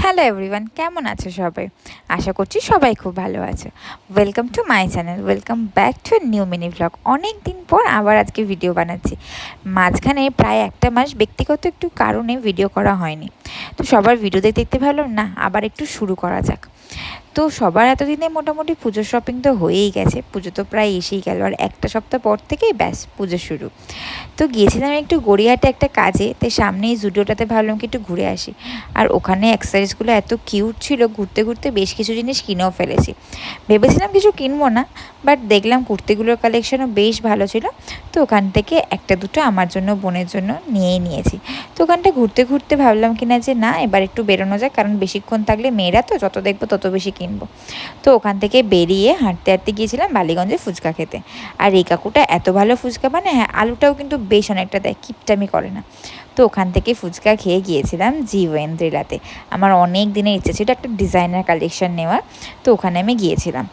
Hello everyone, কেমন আছো সবাই? আশা করছি সবাই খুব ভালো আছে। Welcome to my channel, welcome back to new mini blog. অনেক দিন পর আবার আজকে ভিডিও বানাচ্ছি। মাঝখানে প্রায় একটা মাস ব্যক্তিগত একটু কারণে ভিডিও করা হয়নি। তো সবার ভিডিও দেখতে ভাবলাম না, আবার একটু শুরু করা যাক। তো সবার এতদিনে মোটামুটি পুজোর শপিং তো হয়েই গেছে, পুজো তো প্রায় এসেই গেল, আর একটা সপ্তাহ পর থেকেই ব্যাস পুজো শুরু। তো গিয়েছিলাম একটু গড়িয়াহাটে একটা কাজে, তাই সামনেই জুডিওটাতে ভাবলাম কি একটু ঘুরে আসি। আর ওখানে অ্যাক্সেসরিজগুলো এত কিউট ছিল, ঘুরতে ঘুরতে বেশ কিছু জিনিস কিনেও ফেলেছি। ভেবেছিলাম কিছু কিনবো না, বাট দেখলাম কুর্তিগুলোর কালেকশনও বেশ ভালো ছিল। তো ওখান থেকে একটা দুটো আমার জন্য, বোনের জন্য নিয়েই নিয়েছি। তো ওখানটা ঘুরতে ঘুরতে ভাবলাম কিনা যে না, এবার একটু বেরোনো যায়, কারণ বেশিক্ষণ থাকলে মেয়েরা তো যত দেখবো তত বেশি কিনবো। তো ওখান থেকে বেরিয়ে হাঁটতে হাঁটতে গিয়েছিলাম বালিগঞ্জে ফুচকা খেতে। আর এই কাকুটা এত ভালো ফুচকা বানায়, হ্যাঁ আলুটাও কিন্তু বেশ অনেকটা দেয়, কিপটামি করে না। তো ওখান থেকে ফুচকা খেয়ে গিয়েছিলাম জি ওয়েন্দ্রিলাতে। আমার অনেক দিনের ইচ্ছে ছিল একটা ডিজাইনার কালেকশন নেওয়ার, তো ওখানে আমি গিয়েছিলাম।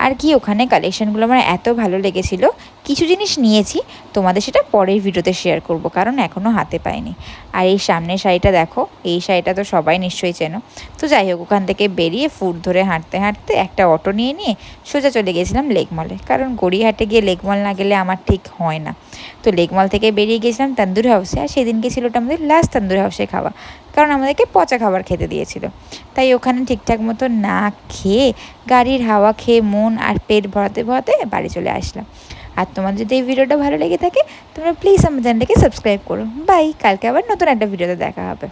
আর কি ওখানে কালেকশানগুলো আমার এত ভালো লেগেছিলো, কিছু জিনিস নিয়েছি, তোমাদের সেটা পরের ভিডিওতে শেয়ার করব, কারণ এখনও হাতে পাইনি। আর এই সামনের শাড়িটা দেখো, এই শাড়িটা তো সবাই নিশ্চয়ই চেনো। তো যাই হোক, ওখান থেকে বেরিয়ে ফুট ধরে হাঁটতে হাঁটতে একটা অটো নিয়ে সোজা চলে গেছিলাম লেকমলে, কারণ গড়িয়াহাটে গিয়ে লেকমল না গেলে আমার ঠিক হয় না। তো লেকমল থেকে বেরিয়ে গেছিলাম তন্দুরি হাউসে, আর সেদিনকে ছিল ওটা আমাদের লাস্ট তন্দুরি হাউসে খাওয়া, কারণ আমাদেরকে পচা খাবার খেতে দিয়েছিল। তাই ওখানে ঠিকঠাক মতো না খেয়ে, গাড়ির হাওয়া খেয়ে মন আর পেট ভরাতে ভরাতে বাড়ি চলে আসলাম। আর তোমার যদি এই ভিডিওটা ভালো লেগে থাকে, তোমরা প্লিজ আমার চ্যানেলটাকে সাবস্ক্রাইব করো। বাই, কালকে আবার নতুন একটা ভিডিওতে দেখা হবে।